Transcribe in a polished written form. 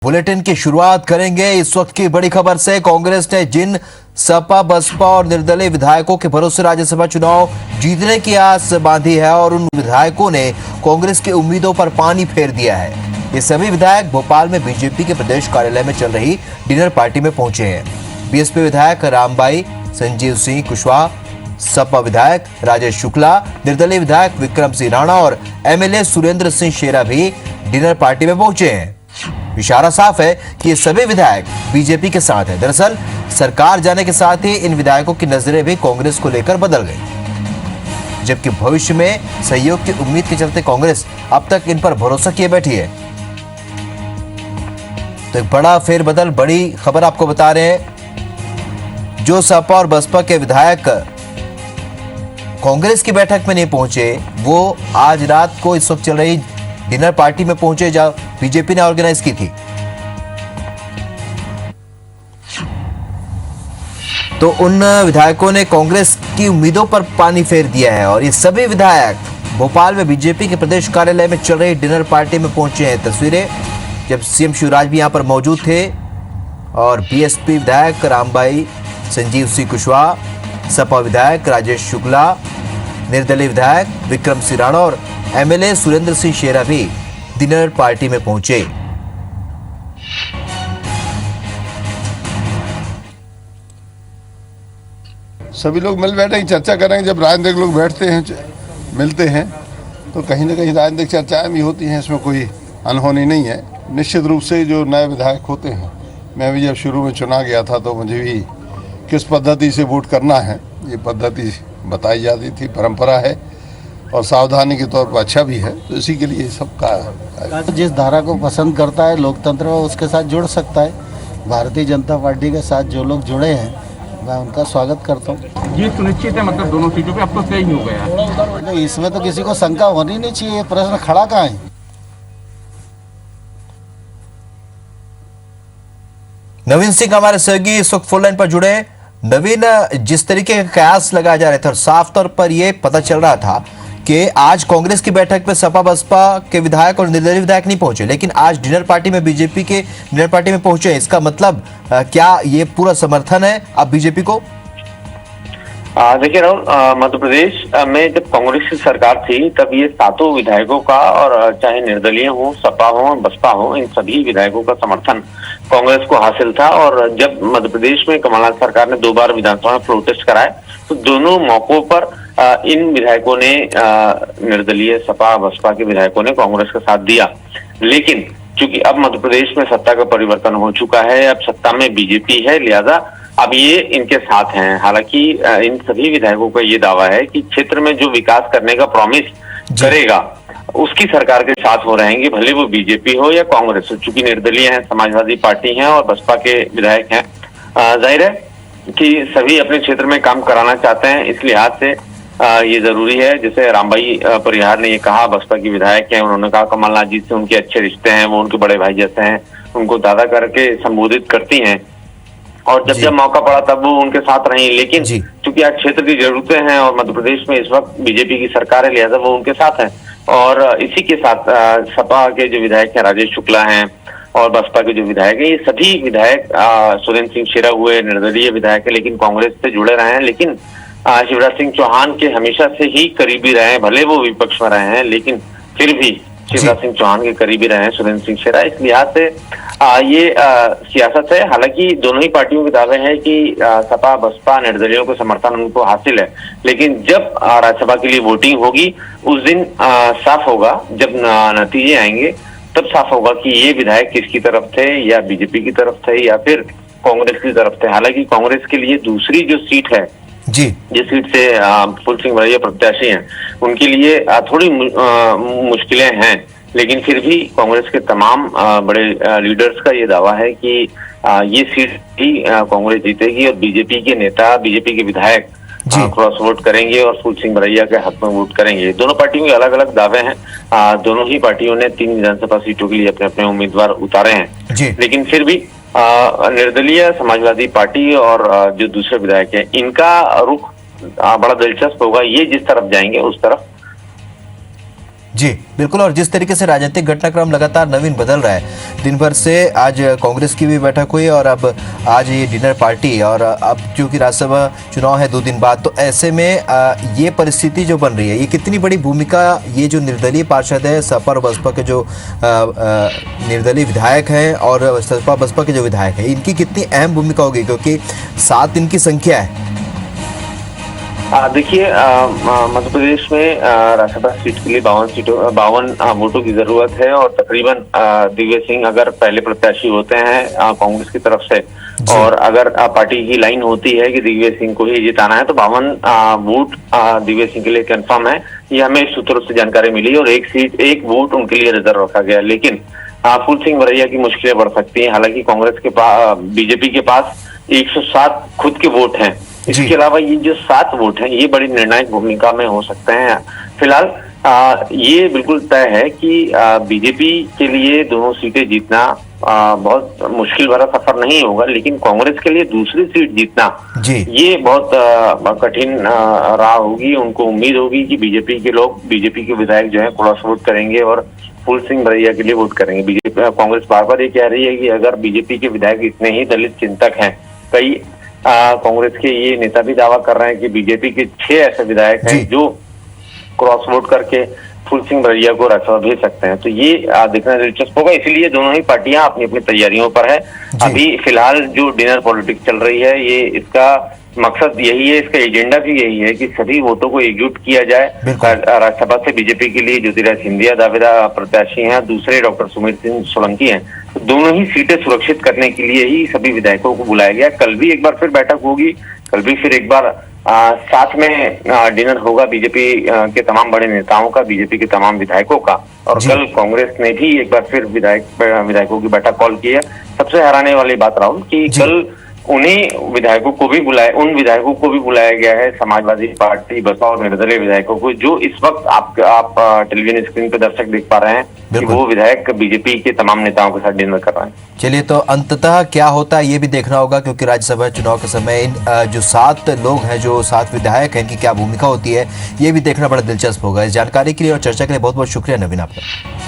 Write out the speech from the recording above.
Bulletin की शुरुआत करेंगे इस वक्त की बड़ी खबर से। कांग्रेस ने जिन सपा, बसपा और निर्दलीय विधायकों के भरोसे राज्यसभा चुनाव जीतने की आस बांधी है और उन विधायकों ने कांग्रेस की उम्मीदों पर पानी फेर दिया है। ये सभी विधायक भोपाल में बीजेपी के प्रदेश कार्यालय में चल रही डिनर पार्टी में पहुंचे हैं। बीएसपी विधायक रामबाई संजीव सिंह कुशवाहा, सपा विधायक राजेश शुक्ला, निर्दलीय विधायक विक्रम सिंह राणा और एमएलए सुरेंद्र सिंह शेरा भी डिनर पार्टी में पहुंचे हैं। इशारा साफ है कि ये सभी विधायक बीजेपी के साथ हैं। दरअसल सरकार जाने के साथ ही इन विधायकों की नजरें भी कांग्रेस को लेकर बदल गई, जबकि भविष्य में सहयोग की उम्मीद के चलते कांग्रेस अब तक इन पर भरोसा किए बैठी है। तो एक बड़ा फेरबदल, बड़ी खबर आपको बता रहे हैं। जो सपा और बसपा के विधायक कांग्रेस की बैठक में नहीं पहुंचे, वो आज रात को इस वक्त चल रही डिनर पार्टी में पहुंचे जहां बीजेपी ने ऑर्गेनाइज की थी। तो उन विधायकों ने कांग्रेस की उम्मीदों पर पानी फेर दिया है और ये सभी विधायक भोपाल में बीजेपी के प्रदेश कार्यालय में चल रही डिनर पार्टी में पहुंचे हैं। तस्वीरें जब सीएम शिवराज भी यहां पर मौजूद थे और बीएसपी विधायक रामबाई संजीव सिंह कुशवाहा, सपा विधायक राजेश शुक्ला, निर्दलीय विधायक विक्रम सिंह राणा और एमएलए सुरेंद्र सिंह शेरा भी डिनर पार्टी में पहुंचे। सभी लोग मिल बैठेंगे, चर्चा करेंगे। जब राजनीतिक लोग बैठते हैं, मिलते हैं, तो कहीं ना कहीं राजनीतिक चर्चाएं भी होती हैं, इसमें कोई अनहोनी नहीं है। निश्चित रूप से जो नए विधायक होते हैं, मैं भी जब शुरू में चुना गया था तो मुझे भी किस पद्धति से वोट करना है ये पद्धति बताई जाती थी, परंपरा है और सावधानी के तौर पर अच्छा भी है, तो इसी के लिए सब का जिस धारा को पसंद करता है लोकतंत्र में उसके साथ जुड़ सकता है। भारतीय जनता पार्टी के साथ जो लोग जुड़े हैं मैं उनका स्वागत करता हूँ। ये सुनिश्चित है, मतलब दोनों सीटों पे अब तो तय ही हो गया। तो इसमें तो किसी को शंका होनी नहीं चाहिए, प्रश्न खड़ा कहाँ है। नवीन सिंह हमारे सहयोगी इस वक्त फोन लाइन पर जुड़े हैं। नवीन, जिस तरीके के कयास लगाए जा रहे थे और साफ तौर पर यह पता चल रहा था कि आज कांग्रेस की बैठक में सपा बसपा के विधायक और निर्दलीय विधायक नहीं पहुंचे, लेकिन आज डिनर पार्टी में बीजेपी के डिनर पार्टी में पहुंचे। इसका मतलब क्या ये पूरा समर्थन है अब बीजेपी को? देखिए राहुल, मध्य प्रदेश में जब कांग्रेस की सरकार थी तब ये सातों विधायकों का, और चाहे निर्दलीय हो, सपा हो, बसपा हो, इन सभी विधायकों का समर्थन कांग्रेस को हासिल था। और जब मध्य प्रदेश में कमलनाथ सरकार ने 2 बार विधानसभा में प्रोटेस्ट कराए तो दोनों मौकों पर इन विधायकों ने, निर्दलीय सपा बसपा के विधायकों ने कांग्रेस का साथ दिया। लेकिन चूंकि अब मध्य प्रदेश में सत्ता का परिवर्तन हो चुका है, अब सत्ता में बीजेपी है, लिहाजा अब ये इनके साथ हैं। हालांकि इन सभी विधायकों का ये दावा है कि क्षेत्र में जो विकास करने का प्रॉमिस करेगा उसकी सरकार के साथ हो रहेंगे, भले वो बीजेपी हो या कांग्रेस हो। चूंकि निर्दलीय हैं, समाजवादी पार्टी हैं और बसपा के विधायक हैं, जाहिर है कि सभी अपने क्षेत्र में काम कराना चाहते हैं। इस लिहाज से ये जरूरी है। जैसे रामबाई परिहार ने ये कहा, बसपा की विधायक हैं, उन्होंने कहा कमलनाथ जी से उनके अच्छे रिश्ते हैं, वो उनके बड़े भाई जैसे हैं, उनको दादा करके संबोधित करती हैं और जब जब मौका पड़ा तब वो उनके साथ रही। लेकिन चूंकि आज क्षेत्र की जरूरतें हैं और मध्य प्रदेश में इस वक्त बीजेपी की सरकार है, लिहाजा वो उनके साथ है। और इसी के साथ सपा के जो विधायक हैं राजेश शुक्ला हैं और बसपा के जो विधायक हैं, ये सभी विधायक सुरेंद्र सिंह शेरा हुए निर्दलीय विधायक है लेकिन कांग्रेस से जुड़े रहे हैं। लेकिन शिवराज सिंह चौहान के हमेशा से ही करीबी रहे हैं, भले वो विपक्ष में रहे हैं लेकिन फिर भी शिवराज सिंह चौहान के करीबी रहे हैं सुरेंद्र सिंह शेरा। इस लिहाज से ये सियासत है। हालांकि दोनों ही पार्टियों के दावे हैं कि सपा बसपा निर्दलीयों को समर्थन उनको हासिल है, लेकिन जब राज्यसभा के लिए वोटिंग होगी उस दिन साफ होगा, जब नतीजे आएंगे तब साफ होगा कि ये विधायक किसकी तरफ थे, या बीजेपी की तरफ थे या फिर कांग्रेस की तरफ थे। हालांकि कांग्रेस के लिए दूसरी जो सीट है जी, जिस सीट से फूल सिंह बड़ैया प्रत्याशी हैं, उनके लिए थोड़ी मुश्किलें हैं, लेकिन फिर भी कांग्रेस के तमाम बड़े लीडर्स का ये दावा है कि ये सीट भी कांग्रेस जीतेगी और बीजेपी के नेता, बीजेपी के विधायक क्रॉस वोट करेंगे और फूल सिंह बड़ैया के हक में वोट करेंगे। दोनों पार्टियों के अलग अलग दावे हैं। दोनों ही पार्टियों ने 3 विधानसभा सीटों के लिए अपने अपने उम्मीदवार उतारे हैं, लेकिन फिर भी निर्दलीय समाजवादी पार्टी और जो दूसरे विधायक हैं, इनका रुख बड़ा दिलचस्प होगा। ये जिस तरफ जाएंगे उस तरफ जी बिल्कुल। और जिस तरीके से राजनीतिक घटनाक्रम लगातार नवीन बदल रहा है, दिन भर से आज कांग्रेस की भी बैठक हुई और अब आज ये डिनर पार्टी, और अब क्योंकि राज्यसभा चुनाव है 2 दिन बाद, तो ऐसे में ये परिस्थिति जो बन रही है, ये कितनी बड़ी भूमिका ये जो निर्दलीय पार्षद है, सपा और बसपा के जो निर्दलीय विधायक हैं और सपा बसपा के जो विधायक हैं, इनकी कितनी अहम भूमिका होगी, क्योंकि 7 इनकी संख्या है। देखिए, मध्य प्रदेश में राज्यसभा सीट के लिए 52 वोटों की जरूरत है और तकरीबन दिव्य सिंह अगर पहले प्रत्याशी होते हैं कांग्रेस की तरफ से, और अगर पार्टी की लाइन होती है कि दिव्य सिंह को ही जिताना है, तो 52 वोट दिव्य सिंह के लिए कंफर्म है। ये हमें सूत्रों से जानकारी मिली और एक वोट उनके लिए रिजर्व रखा गया। लेकिन फूल सिंह बरैया की मुश्किलें बढ़ सकती हैं। हालांकि कांग्रेस के पास, बीजेपी के पास 107 खुद के वोट हैं। इसके अलावा ये जो 7 वोट हैं, ये बड़ी निर्णायक भूमिका में हो सकते हैं। फिलहाल ये बिल्कुल तय है कि बीजेपी के लिए दोनों सीटें जीतना बहुत मुश्किल भरा सफर नहीं होगा, लेकिन कांग्रेस के लिए दूसरी सीट जीतना ये बहुत कठिन राह होगी। उनको उम्मीद होगी कि बीजेपी के लोग, बीजेपी के विधायक जो है क्रॉस वोट करेंगे और फूल सिंह बरैया के लिए वोट करेंगे। बीजेपी, कांग्रेस बार बार ये कह रही है कि अगर बीजेपी के विधायक इतने ही दलित चिंतक हैं, कई कांग्रेस के ये नेता भी दावा कर रहे हैं कि बीजेपी के 6 ऐसे विधायक हैं जो क्रॉस वोट करके फूल सिंह बरैया को राज्यसभा भेज सकते हैं। तो ये देखना दिलचस्प होगा। इसीलिए दोनों ही पार्टियां अपनी अपनी तैयारियों पर है। अभी फिलहाल जो डिनर पॉलिटिक्स चल रही है, ये इसका मकसद यही है, इसका एजेंडा भी यही है कि सभी वोटों को एकजुट किया जाए। राज्यसभा से बीजेपी के लिए ज्योतिराज सिंधिया दावेदार प्रत्याशी हैं, दूसरे डॉक्टर सुमित सिंह सोलंकी हैं। तो दोनों ही सीटें सुरक्षित करने के लिए ही सभी विधायकों को बुलाया गया। कल भी एक बार फिर बैठक होगी, कल भी फिर एक बार साथ में डिनर होगा बीजेपी के तमाम बड़े नेताओं का, बीजेपी के तमाम विधायकों का। और कल कांग्रेस ने भी एक बार फिर विधायकों की बैठक कॉल की है। सबसे हैरानी वाली बात राहुल कि कल उन विधायकों को भी बुलाया गया है, समाजवादी पार्टी, बसपा और निर्दलीय विधायकों को, जो इस वक्त आप टेलीविजन स्क्रीन पे दर्शक देख पा रहे हैं कि वो विधायक बीजेपी के तमाम नेताओं के साथ डिनर कर रहे हैं। चलिए, तो अंततः क्या होता है ये भी देखना होगा, क्योंकि राज्यसभा चुनाव के समय इन जो 7 लोग हैं, जो 7 विधायक हैं, इनकी क्या भूमिका होती है, ये भी देखना बड़ा दिलचस्प होगा। इस जानकारी के लिए और चर्चा के लिए बहुत बहुत शुक्रिया नवीन आपका।